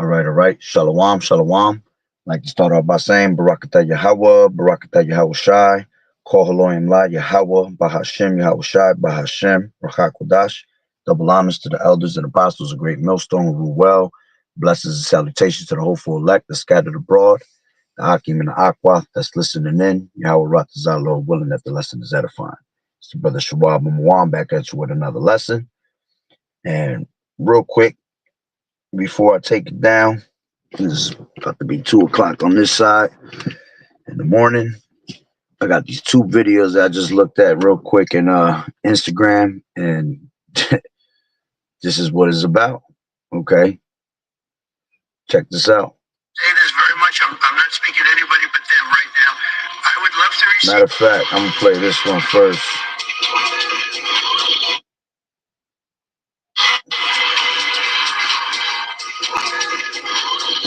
All right. Shalom, shalom. I'd like to start off by saying Barakatah Yahweh, Barakatah Yahweh Shai, Kol Haloim La Yahweh, Bahashem Yahweh Shai, Bahashem, Rachakodash. Double honors to the elders and apostles of Great Millstone who rule well. Blessings and salutations to the hopeful elect that scattered abroad. The Akim and the Aqua that's listening in. Yahweh Ratazah, Lord willing that the lesson is edifying. It's the brother Shawab and Mwam back at you with another lesson. And real quick, before I take it down, it's about to be 2 o'clock on this side in the morning. I got these two videos that I just looked at real quick in Instagram, and this is what it's about. Okay, check this out. Say this very much. I'm not speaking to anybody but them right now. I would love to receive. Matter of fact, I'm gonna play this one first.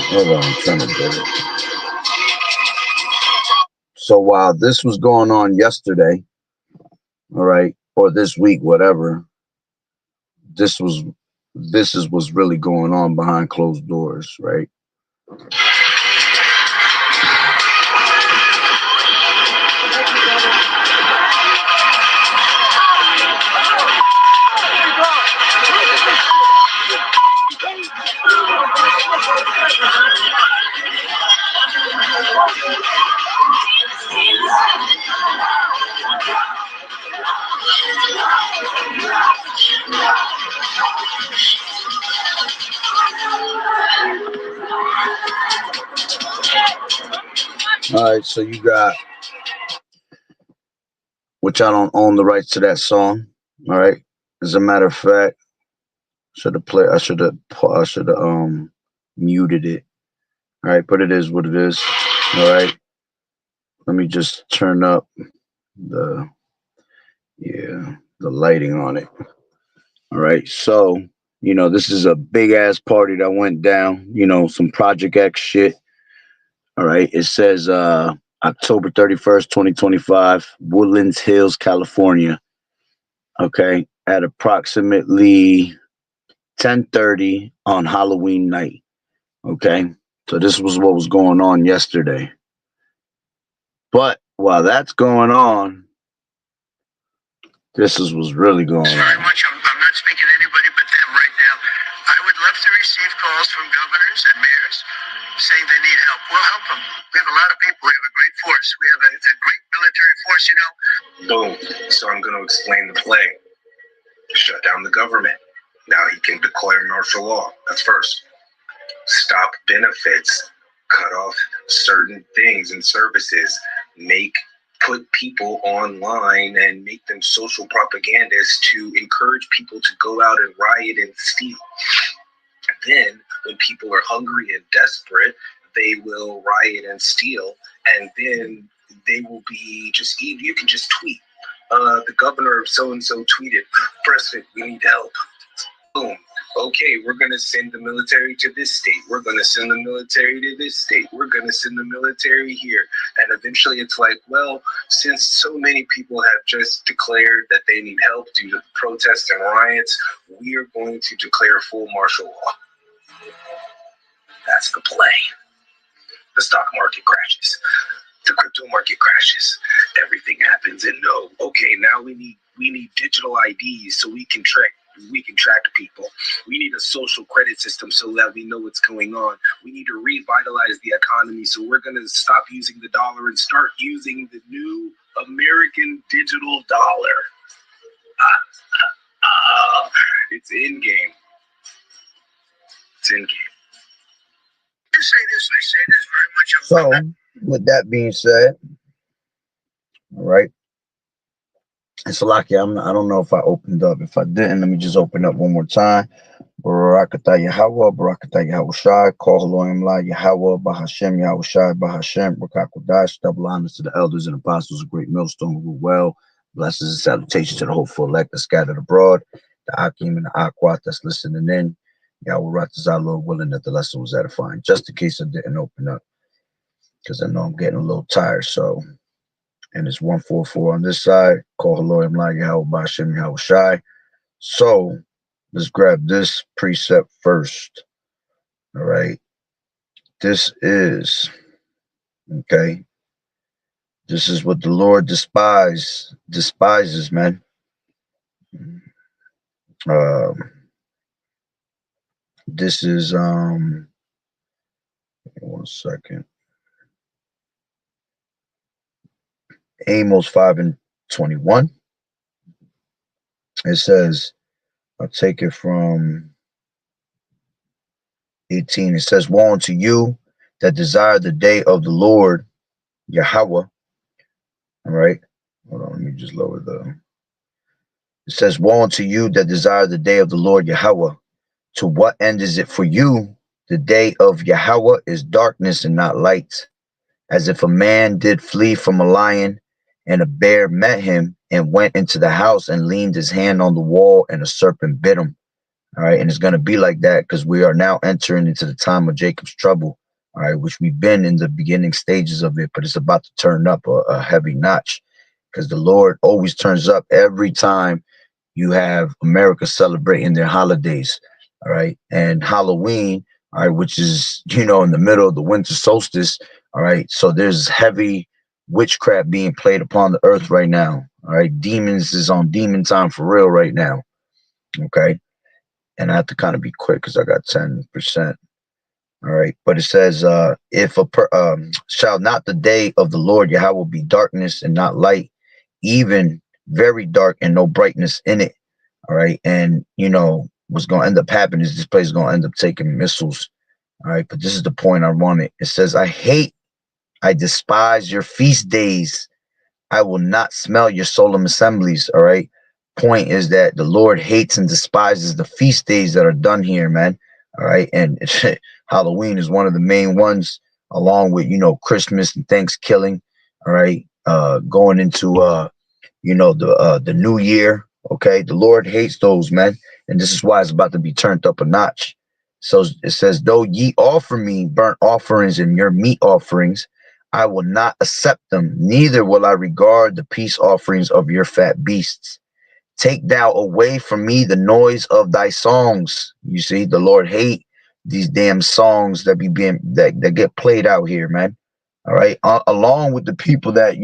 Hold on, I'm trying to get it. So while this was going on yesterday, all right, or this week, whatever, this is what's really going on behind closed doors, right? All right, so you got, which I don't own the rights to that song. All right, as a matter of fact, I should have muted it. All right, but it is what it is. All right, let me just turn up the lighting on it. All right, so this is a big ass party that went down. Some Project X shit. All right, it says October 31st, 2025, Woodlands Hills, California. Okay, at approximately 10:30 on Halloween night. Okay, so this was what was going on yesterday. But while that's going on, this is what's really going on. Very much. I'm not speaking to anybody but them right now. I would love to receive calls from governors and mayors saying they need help. We'll help them. We have a lot of people. We have a great force. We have a great military force, Boom. So I'm going to explain the play. Shut down the government. Now he can declare martial law. That's first. Stop benefits. Cut off certain things and services. Put people online and make them social propagandists to encourage people to go out and riot and steal. Then, when people are hungry and desperate, they will riot and steal, and then they will be you can just tweet. The governor of so-and-so tweeted, "President, we need help." Boom. Okay, we're going to send the military to this state. We're going to send the military to this state. We're going to send the military here. And eventually it's like, well, since so many people have just declared that they need help due to protests and riots, we are going to declare full martial law. That's the play. The stock market crashes. The crypto market crashes. Everything happens, and okay, now we need digital IDs so we can track people. We need a social credit system so that we know what's going on. We need to revitalize the economy, so we're going to stop using the dollar and start using the new American digital dollar. It's in game. It's in game. You say this, I say this very much. So, with that being said, all right. And Salaki, I don't know if I opened up. If I didn't, let me just open up one more time. Barakatah Yahweh, Barakatah Yahweh Shai, Kol Haloim La Yahweh, Bahashem Yahweh Shai, Bahashem, Rachakodash. Double honors to the elders and apostles of Great Millstone who rule well. Blessings and salutations to the hopeful elect that scattered abroad. The Akim and the Aquat that's listening in. Yahweh Ratazah, Lord willing that the lesson was edifying. Just in case I didn't open up, because I know I'm getting a little tired. So, and it's 144 on this side. Kol Haloim La Yahweh, Bahashem Yahweh Shai. So, let's grab this precept first. All right. this is, okay, this is what the Lord despises, man. This is 1 second. Amos 5:21. It says, I'll take it from 18. It says, woe unto you that desire the day of the Lord Yahweh. All right. Hold on, let me just lower it says, woe unto you that desire the day of the Lord Yahweh. To what end is it for you? The day of Yahweh is darkness and not light, as if a man did flee from a lion, and a bear met him and went into the house and leaned his hand on the wall, and a serpent bit him. All right. And it's going to be like that because we are now entering into the time of Jacob's trouble. All right. Which we've been in the beginning stages of it, but it's about to turn up a heavy notch because the Lord always turns up every time you have America celebrating their holidays. All right. And Halloween, all right, which is, in the middle of the winter solstice. All right. So there's heavy witchcraft being played upon the earth right now. All right. Demons is on demon time for real right now. Okay. And I have to kind of be quick because I got 10%. All right. But it says, if shall not the day of the Lord Yahweh be darkness and not light, even very dark and no brightness in it. All right. And, what's going to end up happening is this place is going to end up taking missiles. All right. But this is the point I wanted. It says, I despise your feast days. I will not smell your solemn assemblies. All right. Point is that the Lord hates and despises the feast days that are done here, man. All right. And Halloween is one of the main ones, along with, Christmas and Thanksgiving. All right. Going into, the new year. Okay. The Lord hates those, man. And this is why it's about to be turned up a notch. So it says, though ye offer me burnt offerings and your meat offerings, I will not accept them, neither will I regard the peace offerings of your fat beasts. Take thou away from me the noise of thy songs. You see, the Lord hate these damn songs that that get played out here, man. All right, along with the people that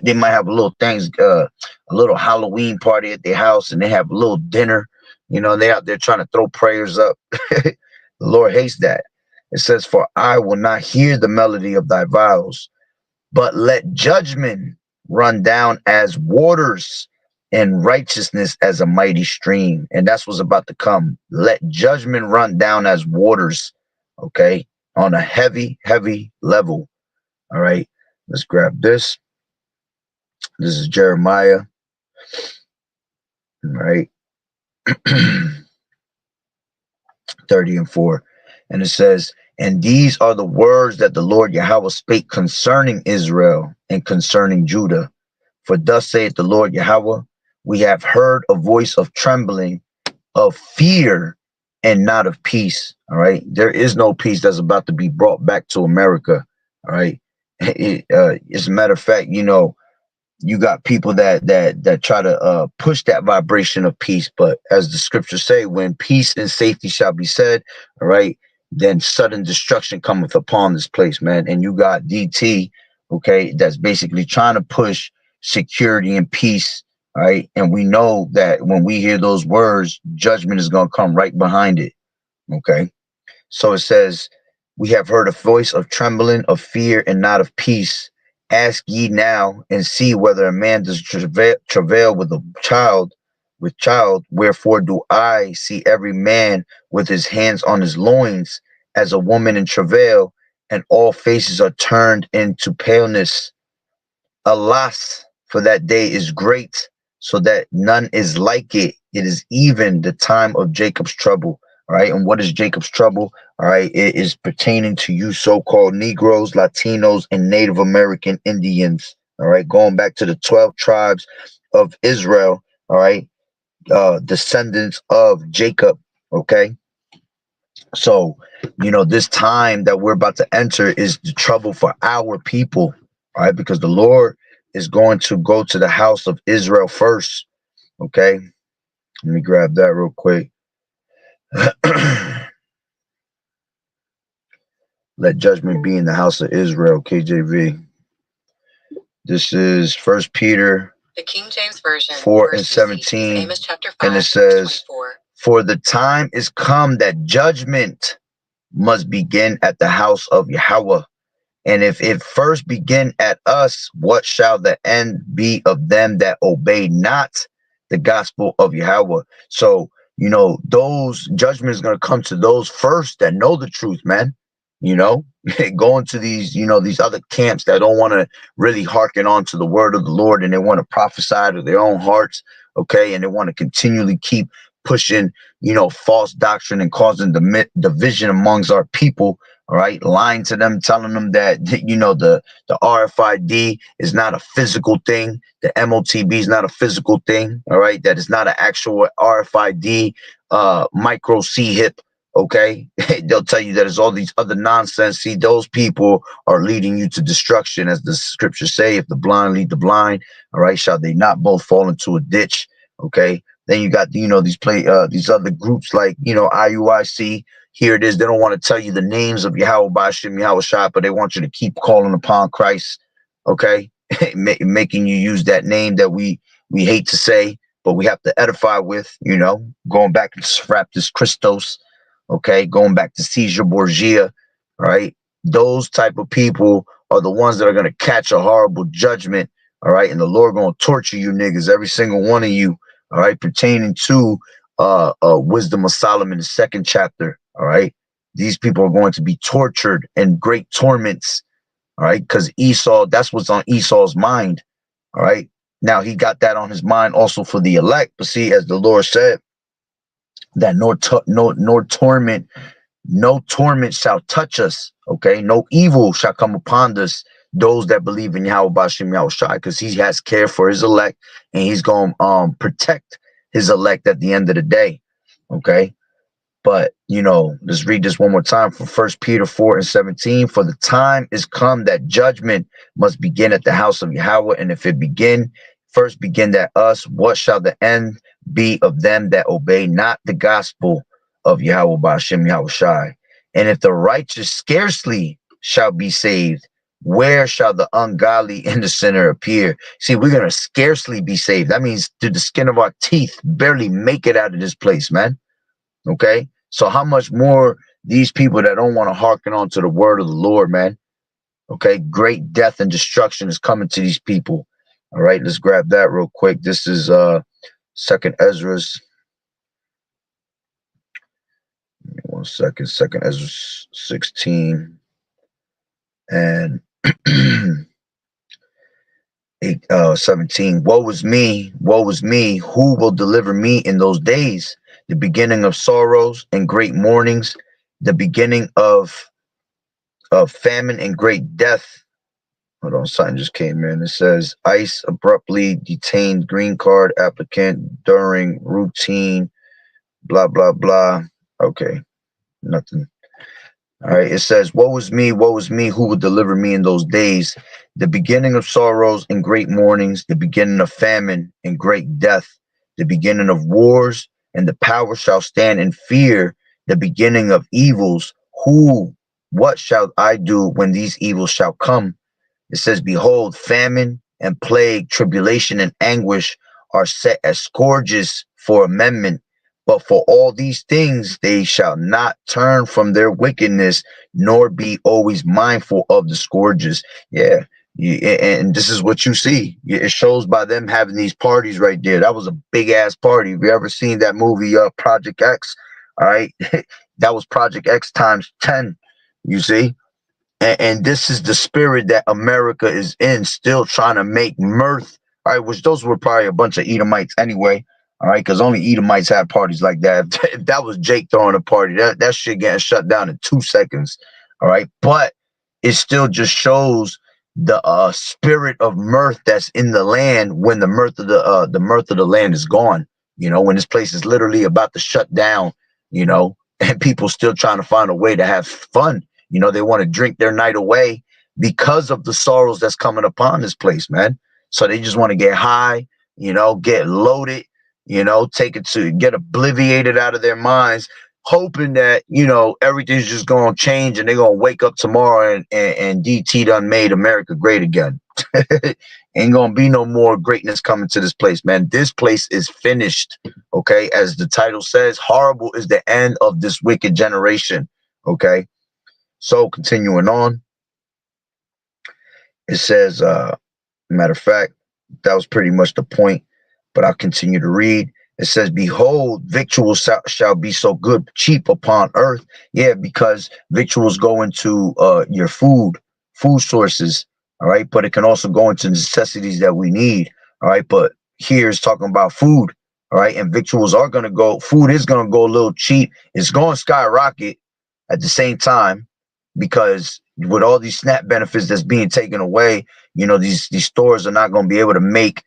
they might have a little a little Halloween party at their house, and they have a little dinner. They out there trying to throw prayers up. The Lord hates that. It says, "For I will not hear the melody of thy vows, but let judgment run down as waters, and righteousness as a mighty stream." And that's what's about to come. Let judgment run down as waters, okay, on a heavy, heavy level. All right, let's grab this. This is Jeremiah. All right. 30:4. And it says, and these are the words that the Lord Yahweh spake concerning Israel and concerning Judah. For thus saith the Lord Yahweh, we have heard a voice of trembling, of fear, and not of peace. All right. There is no peace that's about to be brought back to America. All right. As a matter of fact, you got people that try to push that vibration of peace. But as the scriptures say, when peace and safety shall be said, all right, then sudden destruction cometh upon this place, man. And you got DT, okay, that's basically trying to push security and peace. All right. And we know that when we hear those words, judgment is going to come right behind it. Okay. So it says, we have heard a voice of trembling, of fear, and not of peace. Ask ye now and see whether a man does travail with child. Wherefore do I see every man with his hands on his loins, as a woman in travail, and all faces are turned into paleness. Alas, for that day is great, so that none is like it. It is even the time of Jacob's trouble. All right. And what is Jacob's trouble? All right. It is pertaining to you so-called Negroes, Latinos, and Native American Indians. All right. Going back to the 12 tribes of Israel. All right. Descendants of Jacob. Okay. So, this time that we're about to enter is the trouble for our people. All right. Because the Lord is going to go to the house of Israel first. Okay. Let me grab that real quick. Let judgment be in the house of Israel, KJV. This is First Peter, the King James Version, 4:17, Amos chapter 5, and it says, "For the time is come that judgment must begin at the house of Yahweh. And if it first begin at us, what shall the end be of them that obey not the gospel of Yahweh?" So, those judgments going to come to those first that know the truth, man. Going to these, these other camps that don't want to really hearken on to the word of the Lord, and they want to prophesy to their own hearts, okay? And they want to continually keep pushing, false doctrine and causing division amongst our people. All right, lying to them, telling them that the RFID is not a physical thing, the MOTB is not a physical thing. All right, that is not an actual RFID, micro C hip. Okay, they'll tell you that it's all these other nonsense. See, those people are leading you to destruction, as the scriptures say. If the blind lead the blind, all right, shall they not both fall into a ditch? Okay, then you got these other groups like IUIC. Here it is. They don't want to tell you the names of Yahweh Bashim, Yahweh Shai, but they want you to keep calling upon Christ. Okay, making you use that name that we hate to say, but we have to edify with. Going back to Serapis Christos. Okay, going back to Caesar Borgia, right? Those type of people are the ones that are going to catch a horrible judgment, all right? And the Lord going to torture you niggas, every single one of you, all right? Pertaining to Wisdom of Solomon, the 2nd chapter, all right? These people are going to be tortured in great torments, all right? Because Esau, that's what's on Esau's mind, all right? Now, he got that on his mind also for the elect, but see, as the Lord said, that no torment shall touch us. Okay, no evil shall come upon us, those that believe in Yahweh Bashim Yahweh Shai, because he has care for his elect, and he's going to protect his elect at the end of the day. Okay, but let's read this one more time from 1 Peter 4:17. "For the time is come that judgment must begin at the house of Yahweh, and if it first begin at us, what shall the end be of them that obey not the gospel of Yahweh Bashim Yahweh Shai? And if the righteous scarcely shall be saved, where shall the ungodly and the sinner appear?" See, we're going to scarcely be saved. That means through the skin of our teeth, barely make it out of this place, man. Okay? So how much more these people that don't want to hearken on to the word of the Lord, man? Okay? Great death and destruction is coming to these people. All right, let's grab that real quick. This is 2nd Ezra's. Give me 1 second. 2nd Ezra 16 and 17. Woe is me, who will deliver me in those days? The beginning of sorrows and great mournings, the beginning of famine and great death. Hold on, something just came in. It says ICE abruptly detained green card applicant during routine, blah, blah, blah. Okay, nothing. All right, it says, woe is me, who will deliver me in those days? The beginning of sorrows and great mournings, the beginning of famine and great death, the beginning of wars, and the power shall stand in fear, the beginning of evils. What shall I do when these evils shall come? It says, behold, famine and plague, tribulation and anguish are set as scourges for amendment. But for all these things, they shall not turn from their wickedness, nor be always mindful of the scourges. Yeah. And this is what you see. It shows by them having these parties right there. That was a big ass party. Have you ever seen that movie, Project X? All right. That was Project X times 10. You see? And this is the spirit that America is in, still trying to make mirth, all right, which those were probably a bunch of Edomites anyway, all right, because only Edomites had parties like that. If that was Jake throwing a party, that shit getting shut down in 2 seconds, all right, but it still just shows the spirit of mirth that's in the land when the mirth of the land is gone, when this place is literally about to shut down, and people still trying to find a way to have fun. They want to drink their night away because of the sorrows that's coming upon this place, man. So they just want to get high, get loaded, get obliviated out of their minds, hoping that, you know, everything's just going to change and they're going to wake up tomorrow and DT done made America great again. Ain't going to be no more greatness coming to this place, man. This place is finished. Okay. As the title says, horrible is the end of this wicked generation. Okay. So continuing on, it says, matter of fact, that was pretty much the point, but I'll continue to read. It says, behold, victuals shall be so good, cheap upon earth. Yeah, because victuals go into your food sources. All right. But it can also go into necessities that we need. All right. But here's talking about food. All right. And victuals are going to go, food is going to go a little cheap. It's going to skyrocket at the same time, because with all these SNAP benefits that's being taken away, you know, these stores are not going to be able to make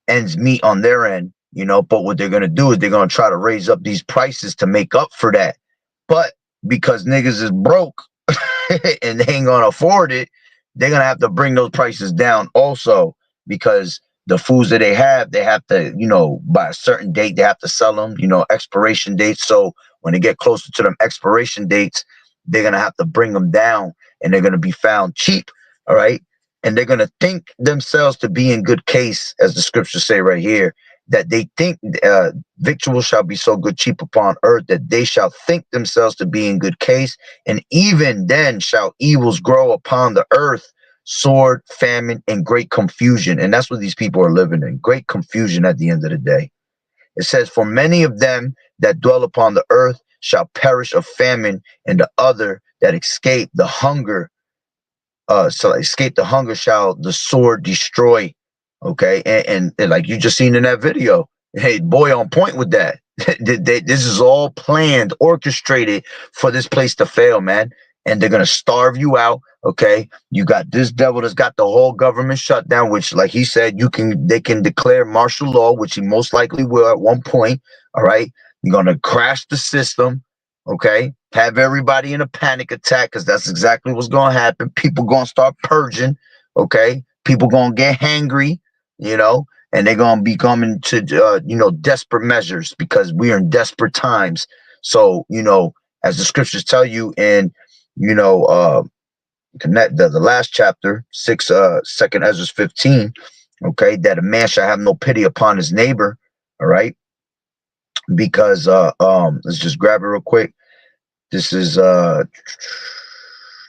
ends meet on their end, you know. But what they're going to do is they're going to try to raise up these prices to make up for that. But because niggas is broke and they ain't going to afford it, they're going to have to bring those prices down also, because the foods that they have to, you know, by a certain date, they have to sell them, you know, expiration dates. So when they get closer to them expiration dates, they're going to have to bring them down and they're going to be found cheap. All right. And they're going to think themselves to be in good case, as the scriptures say right here, that they think victuals shall be so good, cheap upon earth, that they shall think themselves to be in good case. And even then shall evils grow upon the earth, sword, famine, and great confusion. And that's what these people are living in, great confusion at the end of the day. It says, for many of them that dwell upon the earth shall perish of famine, and the other that escape the hunger shall the sword destroy. Okay. And like you just seen in that video, hey, boy, on point with that. This is all planned, orchestrated for this place to fail, man. And they're going to starve you out. Okay. You got this devil that's got the whole government shut down, which, like he said, they can declare martial law, which he most likely will at one point. All right. You're going to crash the system. Okay. Have everybody in a panic attack, because that's exactly what's going to happen. People going to start purging. Okay. People going to get hangry, you know, and they're going to be coming to, you know, desperate measures, because we are in desperate times. So, you know, as the scriptures tell you in, you know, the last chapter, 2nd Ezra 15, okay, that a man shall have no pity upon his neighbor. All right. Because let's just grab it real quick. This is let's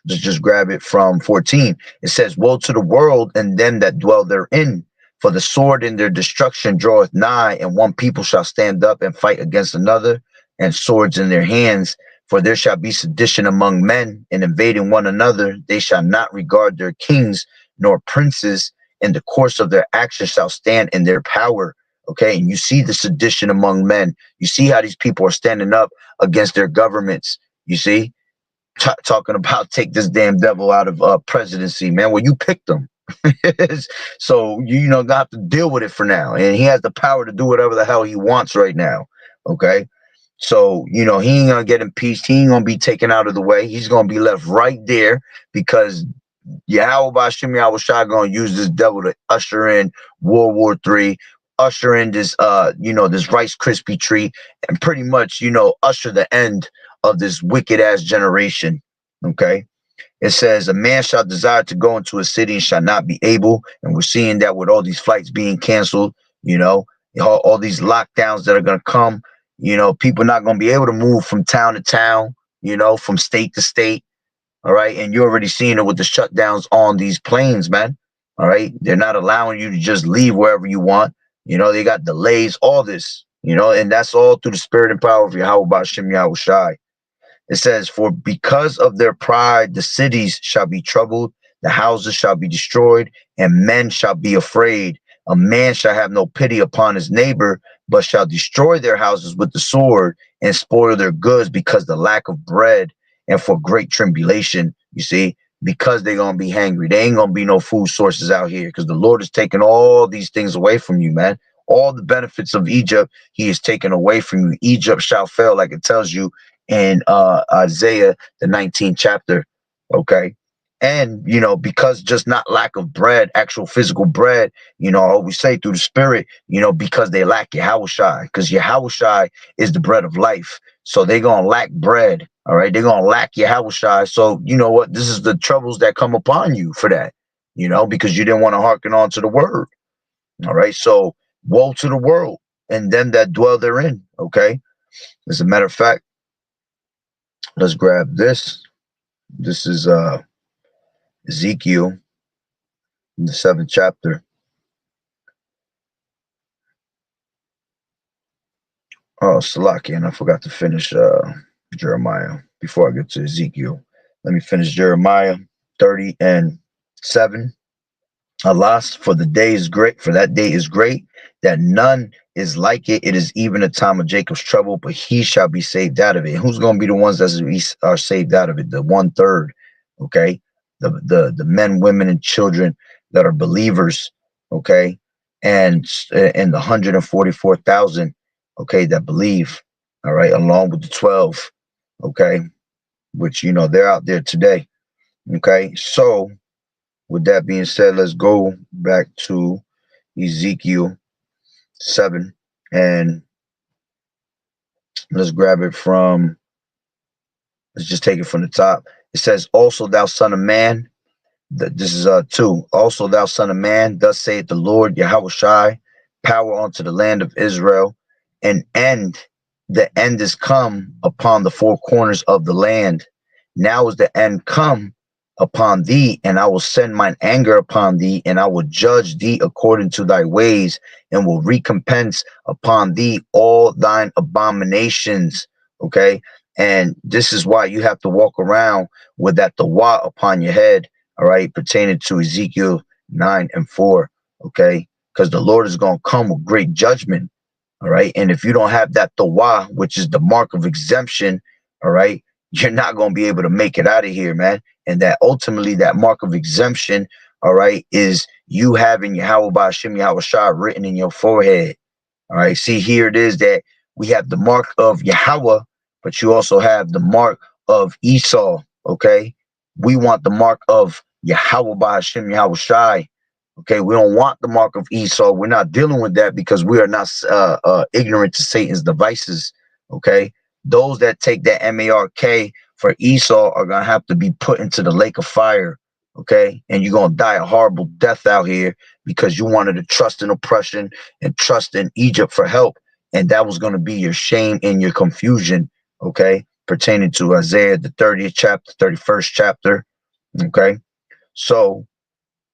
just grab it from 14. It says, woe to the world and them that dwell therein, for the sword in their destruction draweth nigh, and one people shall stand up and fight against another, and swords in their hands. For there shall be sedition among men, and invading one another. They shall not regard their kings nor princes, and the course of their actions shall stand in their power. Okay, and you see the sedition among men. You see how these people are standing up against their governments. You see, talking about take this damn devil out of presidency, man. Well, you picked them. So, you know, got to deal with it for now. And he has the power to do whatever the hell he wants right now. Okay. So, you know, he ain't going to get impeached. He ain't going to be taken out of the way. He's going to be left right there, because Yahweh Bashim Yahweh Shai going to use this devil to usher in World War III, usher in this, you know, this Rice Krispie treat, and pretty much, you know, usher the end of this wicked ass generation. Okay. It says, a man shall desire to go into a city and shall not be able. And we're seeing that with all these flights being canceled, you know, all these lockdowns that are going to come, you know, people not going to be able to move from town to town, you know, from state to state. All right. And you're already seeing it with the shutdowns on these planes, man. All right. They're not allowing you to just leave wherever you want. You know, they got delays, all this, you know, and that's all through the spirit and power of Yahweh Bashim Yahweh Shai. It says, for because of their pride, the cities shall be troubled, the houses shall be destroyed, and men shall be afraid. A man shall have no pity upon his neighbor, but shall destroy their houses with the sword and spoil their goods, because the lack of bread and for great tribulation. You see, because they're going to be hungry. There ain't going to be no food sources out here, because the Lord is taking all these things away from you, man. All the benefits of Egypt, he is taken away from you. Egypt shall fail, like it tells you in Isaiah, the 19th chapter. Okay. And, because just not lack of bread, actual physical bread, I always say through the spirit, because they lack Yahushai, because Yahushai is the bread of life. So they're going to lack bread. All right. They're going to lack Yahushai. So you know what? This is the troubles that come upon you for that, because you didn't want to hearken on to the word. All right. So woe to the world and them that dwell therein. Okay. As a matter of fact, let's grab this. This is Ezekiel in the 7th chapter. Oh, Salaki, and I forgot to finish Jeremiah before I get to Ezekiel. Let me finish Jeremiah 30:7. Alas, for the day is great, for that day is great, that none is like it. It is even a time of Jacob's trouble, but he shall be saved out of it. And who's going to be the ones that are saved out of it? The 1/3, okay? The men, women, and children that are believers, okay? And the 144,000, okay, that believe, all right, along with the 12, okay, which, they're out there today, okay? So, with that being said, let's go back to Ezekiel 7 and let's grab it from, let's just take it from the top. It says, also thou son of man, this is 2. Also thou son of man, thus saith the Lord Yahushai, power unto the land of Israel, the end is come upon the 4 corners of the land. Now is the end come upon thee, and I will send mine anger upon thee, and I will judge thee according to thy ways, and will recompense upon thee all thine abominations. Okay. And this is why you have to walk around with that Tawah upon your head, all right, pertaining to Ezekiel 9:4. Okay. Because the Lord is going to come with great judgment. All right. And if you don't have that Tawah, which is the mark of exemption, all right, you're not going to be able to make it out of here, man. And that ultimately that mark of exemption, all right, is you having Yahweh Ba'ashem Yahushua written in your forehead. All right. See, here it is that we have the mark of Yahweh, but you also have the mark of Esau. Okay. We want the mark of Yahweh Ba'ashem Yahushua. Okay, we don't want the mark of Esau. We're not dealing with that because we are not ignorant to Satan's devices. Okay, those that take that MARK for Esau are going to have to be put into the lake of fire. Okay, and you're going to die a horrible death out here because you wanted to trust in oppression and trust in Egypt for help. And that was going to be your shame and your confusion. Okay, pertaining to Isaiah, the 30th chapter, 31st chapter. Okay, so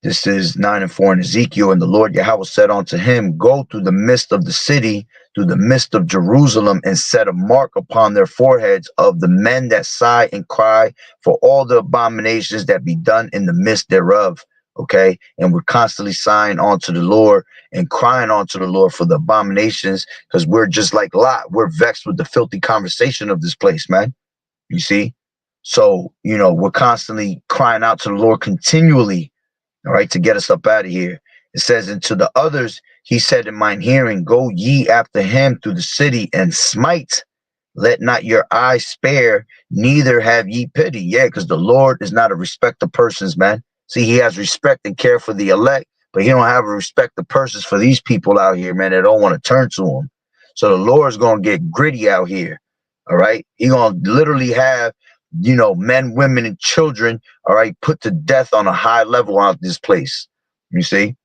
this is 9:4 in Ezekiel. And the Lord Yahweh said unto him, go through the midst of the city, through the midst of Jerusalem, and set a mark upon their foreheads of the men that sigh and cry for all the abominations that be done in the midst thereof. Okay. And we're constantly sighing unto the Lord and crying unto the Lord for the abominations, because we're just like Lot. We're vexed with the filthy conversation of this place, man. You see? So, we're constantly crying out to the Lord continually. All right, to get us up out of here. It says, and to the others, he said in mine hearing, go ye after him through the city and smite. Let not your eyes spare, neither have ye pity. Yeah, because the Lord is not a respect of persons, man. See, he has respect and care for the elect, but he don't have a respect of persons for these people out here, man, that don't want to turn to him. So the Lord's going to get gritty out here. All right. He going to literally have, men, women, and children, all right, put to death on a high level out this place. You see,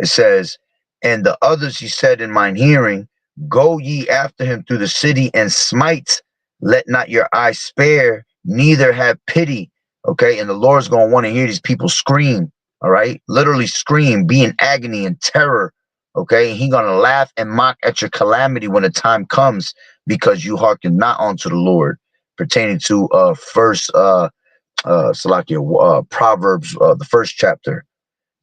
it says, and the others, he said in mine hearing, go ye after him through the city and smite. Let not your eyes spare, neither have pity. Okay. And the Lord's going to want to hear these people scream. All right. Literally scream, be in agony and terror. Okay. He's going to laugh and mock at your calamity when the time comes, because you hearken not unto the Lord. Pertaining to Proverbs, the 1st chapter.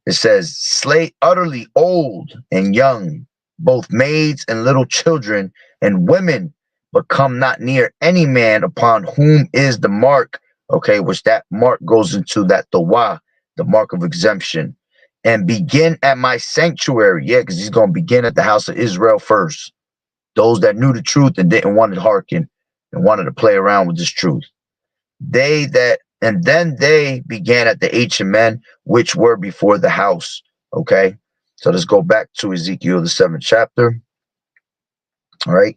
It says, slay utterly old and young, both maids and little children and women, but come not near any man upon whom is the mark. Okay, which that mark goes into that Tawah, the mark of exemption. And begin at my sanctuary. Yeah, because he's going to begin at the house of Israel first. Those that knew the truth and didn't want to hearken and wanted to play around with this truth. They that And then they began at the ancient men which were before the house. Okay. So let's go back to Ezekiel, the 7th chapter. All right.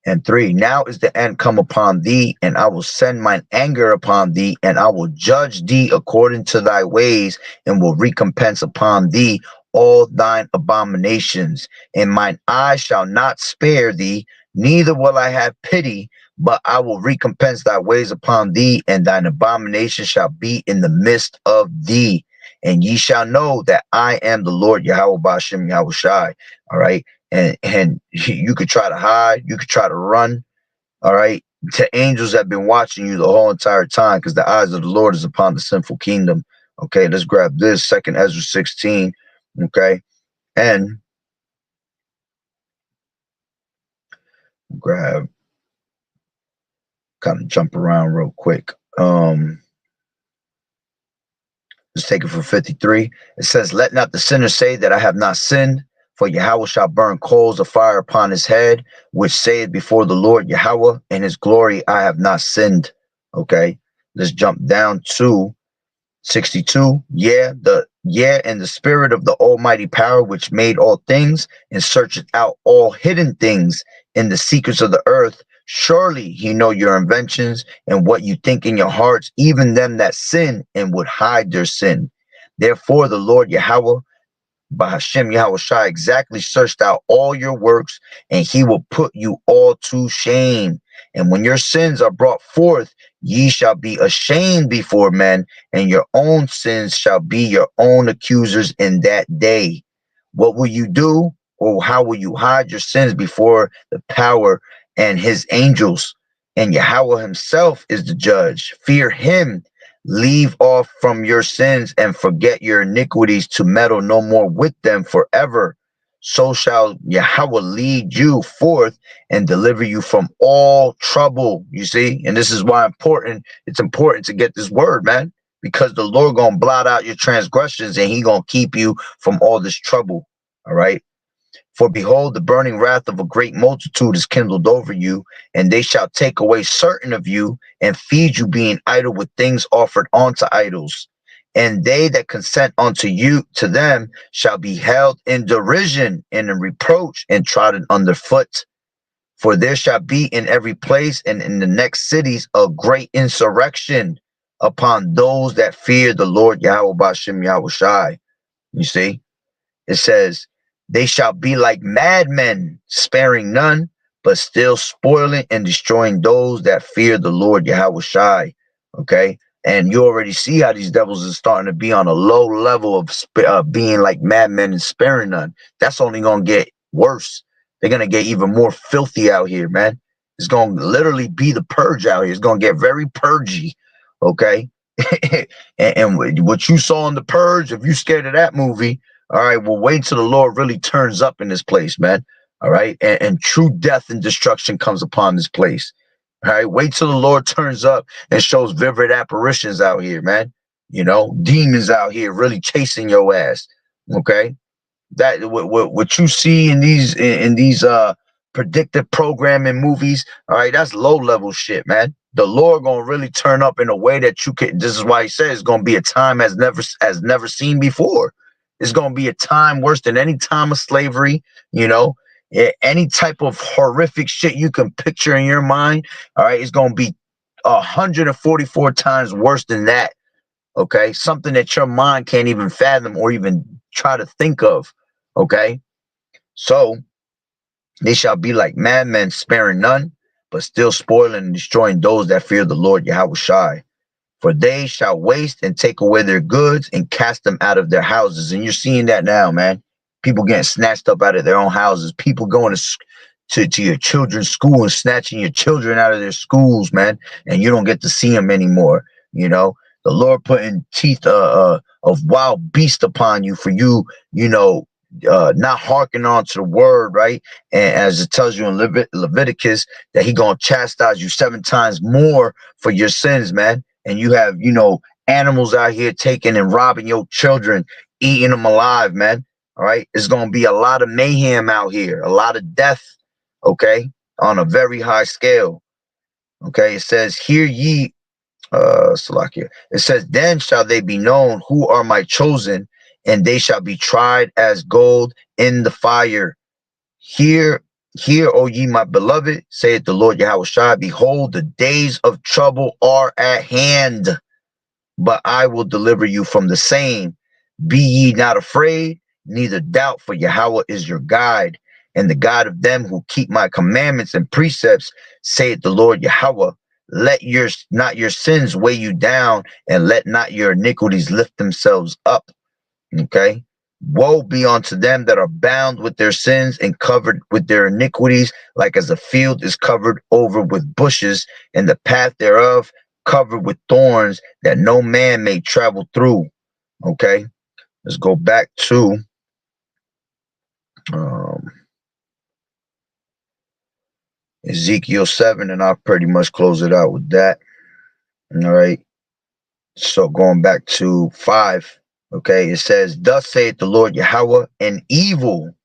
And 3, now is the end come upon thee, and I will send mine anger upon thee, and I will judge thee according to thy ways, and will recompense upon thee all thine abominations. And mine eye shall not spare thee, neither will I have pity, but I will recompense thy ways upon thee, and thine abomination shall be in the midst of thee. And ye shall know that I am the Lord Yahweh Ba'ashem Yahweh Shai. All right. And you could try to hide, you could try to run. All right. The angels have been watching you the whole entire time, because the eyes of the Lord is upon the sinful kingdom. Okay, let's grab this, 2nd Ezra 16. Okay, and grab, kind of jump around real quick. Let's take it from 53. It says, let not the sinner say that I have not sinned, for Yahweh shall burn coals of fire upon his head, which saith before the Lord Yahweh, in his glory I have not sinned. Okay, let's jump down to 62. And the spirit of the almighty power which made all things, and searcheth out all hidden things in the secrets of the earth. Surely he know your inventions and what you think in your hearts, even them that sin and would hide their sin. Therefore the Lord Yahweh Bahashem Yahweh Shai exactly searched out all your works, and he will put you all to shame. And when your sins are brought forth, ye shall be ashamed before men, and your own sins shall be your own accusers in that day. What will you do, or how will you hide your sins before the power and his angels? And Yahweh himself is the judge. Fear him. Leave off from your sins and forget your iniquities, to meddle no more with them forever. So shall Yahweh lead you forth and deliver you from all trouble. You see, and this is why it's important to get this word, man, because the Lord gonna blot out your transgressions, and he gonna keep you from all this trouble. All right. For behold, the burning wrath of a great multitude is kindled over you, and they shall take away certain of you, and feed you, being idle with things offered unto idols. And they that consent unto you, to them, shall be held in derision and in reproach, and trodden under foot. For there shall be in every place and in the next cities a great insurrection upon those that fear the Lord Yahweh Ba'ashem Yahweh Shai. You see, it says, they shall be like madmen, sparing none, but still spoiling and destroying those that fear the Lord Yahweh Shai. Okay. And you already see how these devils are starting to be on a low level of being like madmen and sparing none. That's only going to get worse. They're going to get even more filthy out here, man. It's going to literally be the purge out here. It's going to get very purgy. Okay. and what you saw in the Purge, if you scared of that movie, all right, well, wait till the Lord really turns up in this place, man. All right. And true death and destruction comes upon this place. All right. Wait till the Lord turns up and shows vivid apparitions out here, man. You know, demons out here really chasing your ass. Okay. That what you see in these predictive programming movies, all right, that's low level shit, man. The Lord gonna really turn up in a way that you can. This is why he says it's gonna be a time as never seen before. It's going to be a time worse than any time of slavery, you know, any type of horrific shit you can picture in your mind. All right. It's going to be 144 times worse than that. Okay. Something that your mind can't even fathom or even try to think of. Okay. So they shall be like madmen, sparing none, but still spoiling and destroying those that fear the Lord Yahweh Shai. For they shall waste and take away their goods and cast them out of their houses. And you're seeing that now, man. People getting snatched up out of their own houses. People going to your children's school and snatching your children out of their schools, man. And you don't get to see them anymore. You know, the Lord putting teeth of wild beast upon you for you, you know, not hearkening on to the word, right? And as it tells you in Leviticus, that he gonna chastise you 7 times more for your sins, man. And you have, you know, animals out here taking and robbing your children, eating them alive, man. All right. It's going to be a lot of mayhem out here, a lot of death. Okay. On a very high scale. Okay. It says, hear ye, Salakia. It says, then shall they be known who are my chosen, and they shall be tried as gold in the fire. Hear, O ye my beloved, saith the Lord Yahushua, behold, the days of trouble are at hand, but I will deliver you from the same. Be ye not afraid, neither doubt, for Yahweh is your guide, and the God of them who keep my commandments and precepts, saith the Lord Yahweh. Let not your sins weigh you down, and let not your iniquities lift themselves up. Okay. Woe be unto them that are bound with their sins and covered with their iniquities, like as a field is covered over with bushes, and the path thereof covered with thorns, that no man may travel through. Okay. Let's go back to Ezekiel 7, and I'll pretty much close it out with that. All right. So going back to 5, okay, it says, thus saith the Lord Yahweh, an evil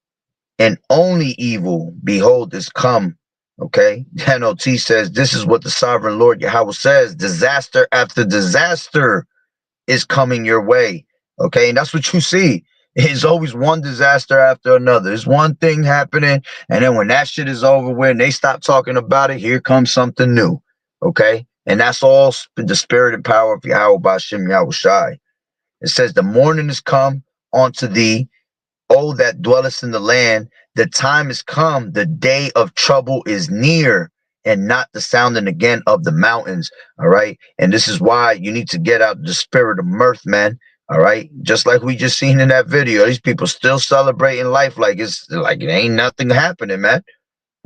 and only evil, behold, is come. Okay. NOT says, this is what the sovereign Lord Yahweh says, disaster after disaster is coming your way. Okay. And that's what you see. It's always one disaster after another. There's one thing happening, and then when that shit is over with and they stop talking about it, here comes something new. Okay. And that's all the spirit and power of Yahweh Ba'ashem Yahushai. It says, the morning is come unto thee, O that dwellest in the land. The time is come, the day of trouble is near, and not the sounding again of the mountains. All right. And this is why you need to get out the spirit of mirth, man. All right. Just like we just seen in that video, these people still celebrating life like it's like it ain't nothing happening, man.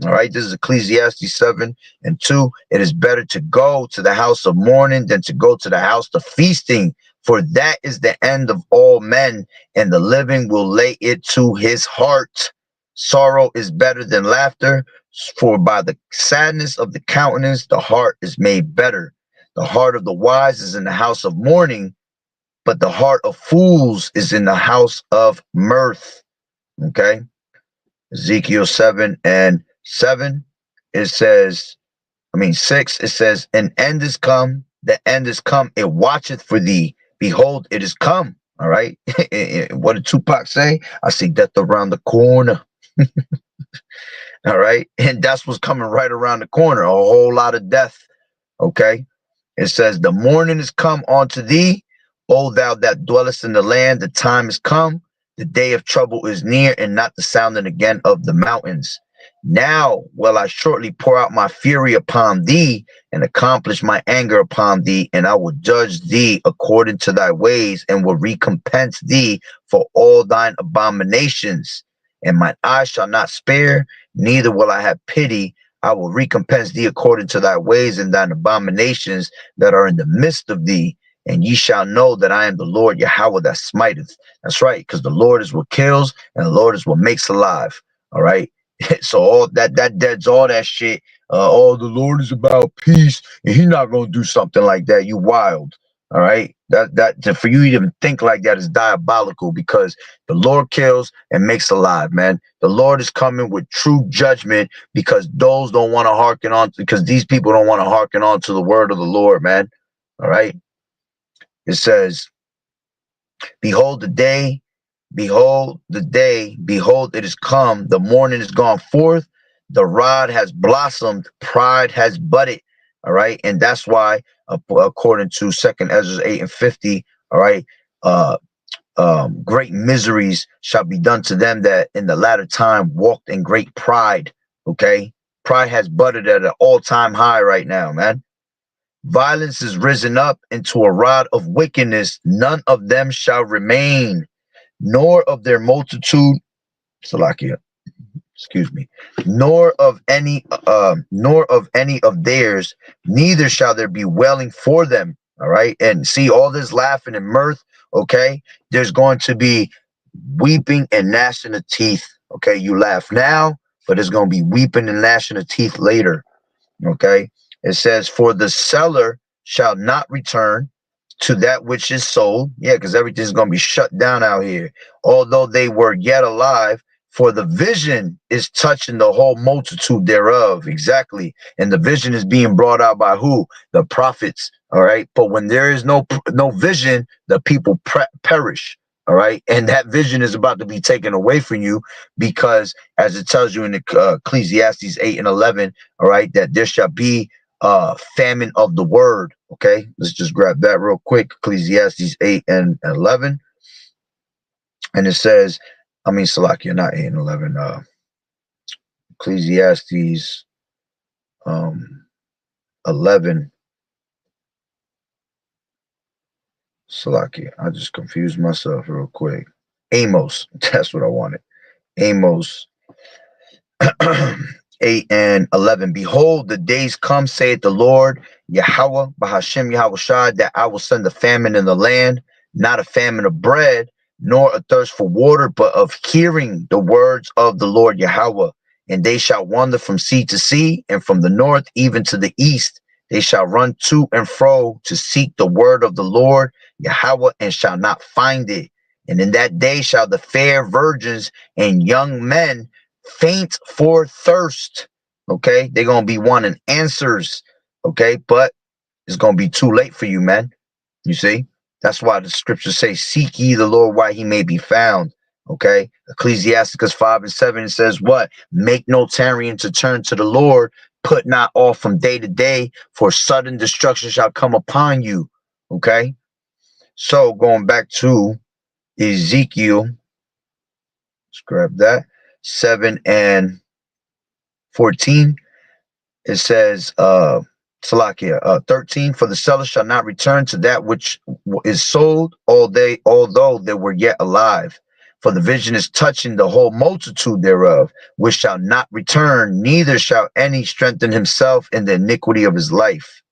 All right. This is Ecclesiastes 7:2. It is better to go to the house of mourning than to go to the house of feasting, for that is the end of all men, and the living will lay it to his heart. Sorrow is better than laughter, for by the sadness of the countenance, the heart is made better. The heart of the wise is in the house of mourning, but the heart of fools is in the house of mirth. Okay. Ezekiel 7:7, it says, 6, it says, an end is come, the end is come, it watcheth for thee. Behold, it is come. All right. What did Tupac say? I see death around the corner. All right. And that's what's coming right around the corner. A whole lot of death. Okay. It says, the morning is come unto thee, O thou that dwellest in the land. The time is come. The day of trouble is near, and not the sounding again of the mountains. Now will I shortly pour out my fury upon thee, and accomplish my anger upon thee, and I will judge thee according to thy ways, and will recompense thee for all thine abominations. And mine eye shall not spare, neither will I have pity. I will recompense thee according to thy ways and thine abominations that are in the midst of thee. And ye shall know that I am the Lord Yahweh that smiteth. That's right, because the Lord is what kills, and the Lord is what makes alive. All right. So all that deads all that shit. Oh, the Lord is about peace, and he's not gonna do something like that. You wild. All right. That for you to even think like that is diabolical, because the Lord kills and makes alive, man. The Lord is coming with true judgment, because those don't want to hearken on, because these people don't want to hearken on to the word of the Lord, man. All right. It says, behold the day, behold the day, behold it is come, the morning is gone forth, the rod has blossomed, pride has budded. All right. And that's why, according to 2nd Ezra 8:50, all right, great miseries shall be done to them that in the latter time walked in great pride. Okay. Pride has budded at an all-time high right now, man. Violence is risen up into a rod of wickedness. None of them shall remain, nor of their multitude, Salakia, excuse me, nor of any of theirs, neither shall there be wailing for them. All right. And see all this laughing and mirth. Okay. There's going to be weeping and gnashing of teeth. Okay. You laugh now, but there's going to be weeping and gnashing of teeth later. Okay. It says, for the seller shall not return to that which is sold. Yeah, because everything's going to be shut down out here. Although they were yet alive, For the vision is touching the whole multitude thereof. Exactly. And the vision is being brought out by who? The prophets. All right. But when there is no vision, the people perish. All right. And that vision is about to be taken away from you, because as it tells you in Ecclesiastes 8 and 11, all right, that there shall be famine of the word. Okay. Let's just grab that real quick. Ecclesiastes 8 and 11. And it says, I mean, Salakia, not 8 and 11. Ecclesiastes 11. Salakia, I just confused myself real quick. Amos, that's what I wanted. Amos 8 and 11. Behold, the days come, saith the Lord, Yahweh, Bahashem Yahweh Shai, that I will send a famine in the land, not a famine of bread, nor a thirst for water, but of hearing the words of the Lord Yahweh. And they shall wander from sea to sea, and from the north even to the east. They shall run to and fro to seek the word of the Lord Yahweh, and shall not find it. And in that day shall the fair virgins and young men faint for thirst. Okay, they're gonna be wanting answers. Okay, but it's gonna be too late for you, man. You see, that's why the scriptures say, "Seek ye the Lord while he may be found." Okay, Ecclesiasticus 5 and 7, it says, "What? Make no tarrying to turn to the Lord. Put not off from day to day, for sudden destruction shall come upon you." Okay, so going back to Ezekiel, let's grab that 7 and 14. It says, Salakia 13, for the seller shall not return to that which is sold all day, although they were yet alive. For the vision is touching the whole multitude thereof, which shall not return, neither shall any strengthen himself in the iniquity of his life.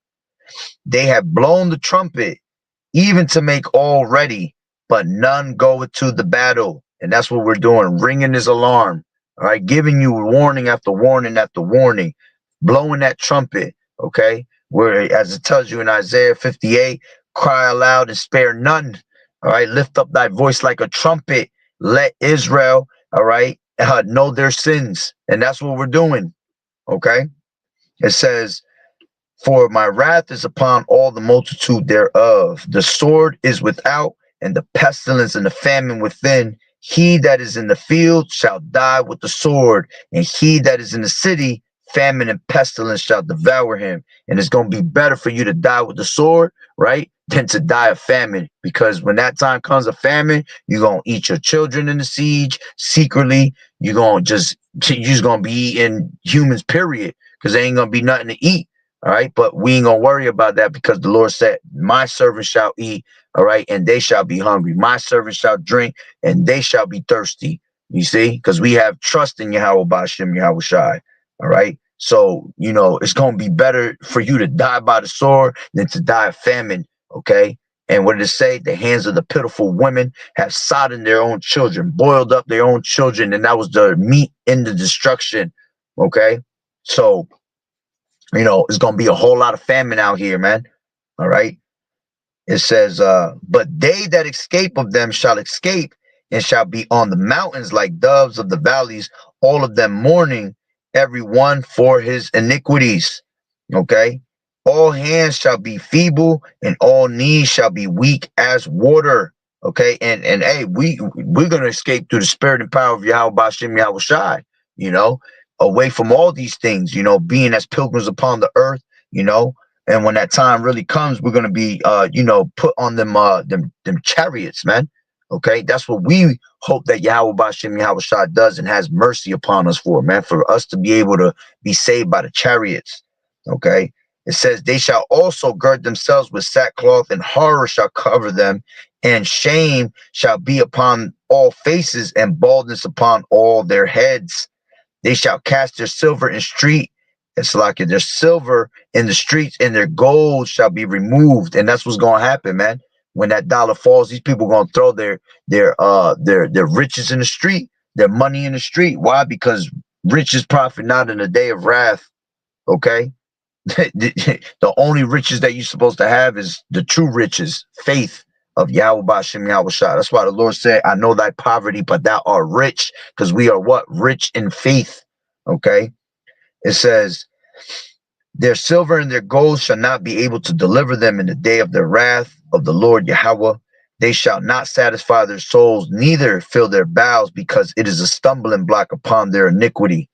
They have blown the trumpet, even to make all ready, but none goeth to the battle. And that's what we're doing, ringing his alarm. All right, giving you warning after warning after warning, blowing that trumpet. Okay, where, as it tells you in Isaiah 58, cry aloud and spare none. All right, lift up thy voice like a trumpet. Let Israel, all right, know their sins. And that's what we're doing. Okay, it says, for my wrath is upon all the multitude thereof. The sword is without, and the pestilence and the famine within. He that is in the field shall die with the sword, and he that is in the city, famine and pestilence shall devour him. And it's going to be better for you to die with the sword, right, than to die of famine. Because when that time comes of famine, you're going to eat your children in the siege secretly. You're just going to be eating humans, period, because there ain't going to be nothing to eat. All right, but we ain't gonna worry about that, because the Lord said, my servants shall eat, all right, and they shall be hungry. My servants shall drink, and they shall be thirsty. You see, because we have trust in Yahweh Ba'ashem Yahweh Shai. All right, so you know it's gonna be better for you to die by the sword than to die of famine. Okay, and what did it say? The hands of the pitiful women have sodden their own children, boiled up their own children, and that was the meat in the destruction. Okay, so you know, it's going to be a whole lot of famine out here, man. All right. It says, but they that escape of them shall escape, and shall be on the mountains like doves of the valleys, all of them mourning, every one for his iniquities. Okay. All hands shall be feeble, and all knees shall be weak as water. Okay. And hey, we're going to escape through the spirit and power of Yahweh Ba'ashem Yahweh Shai, you know, away from all these things, you know, being as pilgrims upon the earth, you know. And when that time really comes, we're going to be, you know, put on them chariots, man. Okay, that's what we hope that Yahweh Ba'ashem Yahweh Shai does and has mercy upon us for, man, for us to be able to be saved by the chariots. Okay, it says, they shall also gird themselves with sackcloth, and horror shall cover them, and shame shall be upon all faces, and baldness upon all their heads. They shall cast their silver in street. It's like their silver in the streets, and their gold shall be removed. And that's what's going to happen, man. When that dollar falls, these people are going to throw their riches in the street, their money in the street. Why? Because riches profit not in the day of wrath. Okay. The only riches that you're supposed to have is the true riches, faith, of Yahweh Ba'ashem Yahweh Shai. That's why the Lord said, I know thy poverty, but thou art rich, because we are what? Rich in faith. Okay. It says, their silver and their gold shall not be able to deliver them in the day of the wrath of the Lord Yahweh. They shall not satisfy their souls, neither fill their bowels, because it is a stumbling block upon their iniquity.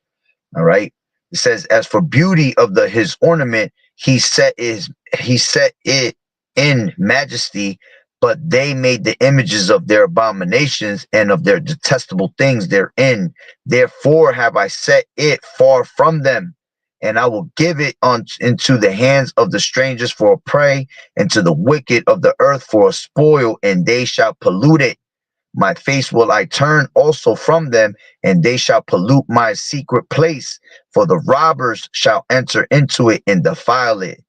All right. It says, as for beauty of his ornament, he set it in majesty, but they made the images of their abominations and of their detestable things therein. Therefore have I set it far from them, and I will give it into the hands of the strangers for a prey, and to the wicked of the earth for a spoil, and they shall pollute it. My face will I turn also from them, and they shall pollute my secret place, for the robbers shall enter into it and defile it.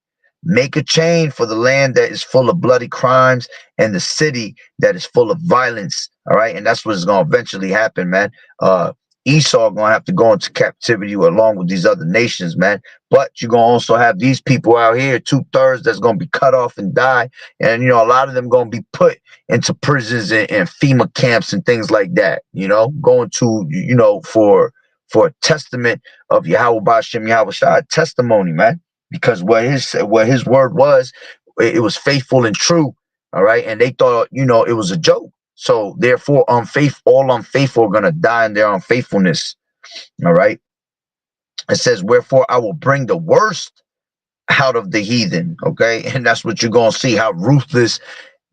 Make a chain for the land that is full of bloody crimes, and the city that is full of violence. All right. And that's what's going to eventually happen, man. Esau going to have to go into captivity along with these other nations, man. But you're going to also have these people out here, 2/3 that's going to be cut off and die. And, you know, a lot of them going to be put into prisons and FEMA camps and things like that, you know, going to, you know, for a testament of Yahweh Ba'ashem Yahweh Shai, testimony, man. Because what his word was, it was faithful and true. All right. And they thought, you know, it was a joke. So therefore, all unfaithful are going to die in their unfaithfulness. All right. It says, wherefore I will bring the worst out of the heathen. Okay. And that's what you're going to see, how ruthless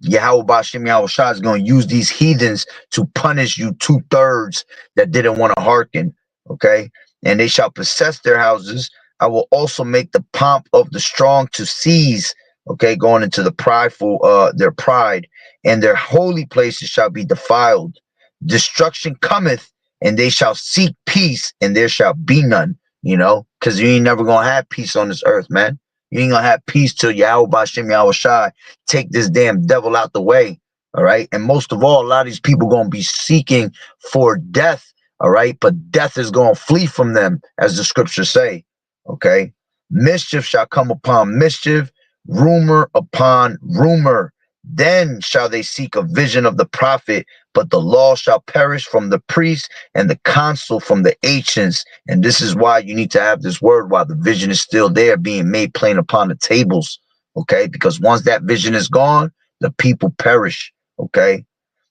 Yahweh Ba'ashem Yahweh Shai is going to use these heathens to punish you 2/3 that didn't want to hearken. Okay. And they shall possess their houses. I will also make the pomp of the strong to cease. Okay, going into the prideful, their pride, and their holy places shall be defiled. Destruction cometh, and they shall seek peace, and there shall be none. You know, because you ain't never gonna have peace on this earth, man. You ain't gonna have peace till Yahweh Ba'ashem Yahweh Shai take this damn devil out the way. All right, and most of all, a lot of these people gonna be seeking for death. All right, but death is gonna flee from them, as the scriptures say. Okay, mischief shall come upon mischief, rumor upon rumor. Then shall they seek a vision of the prophet, but the law shall perish from the priest, and the counsel from the ancients. And this is why you need to have this word while the vision is still there, being made plain upon the tables. Okay, because once that vision is gone, the people perish. Okay.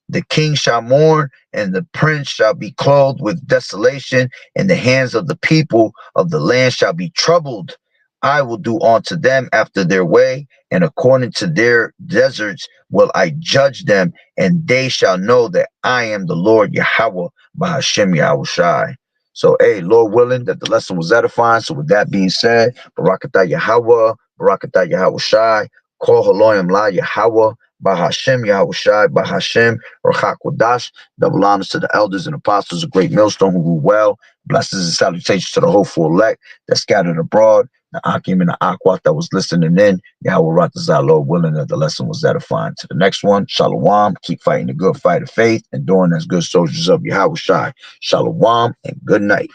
The king shall mourn, and the prince shall be clothed with desolation, and the hands of the people of the land shall be troubled. I will do unto them after their way, and according to their deserts will I judge them, and they shall know that I am the Lord Yahweh Ba'ashem Yahweh Shai. So, hey, Lord willing, that the lesson was edifying. So with that being said, Barakatah Yahweh, Barakatah Yahweh Shai, Kol Haloyim La Yahweh, Bahashem Yahweh Shai, Bahashem Rachakodash. Double honors to the elders and apostles of Great Millstone who rule well. Blessings and salutations to the hopeful elect that scattered abroad. The Akim and the Akwat that was listening in. Yahweh Ratazah, Lord willing, that the lesson was edifying. To the next one, Shalom. Keep fighting the good fight of faith and doing as good soldiers of Yahweh Shai. Shalom and good night.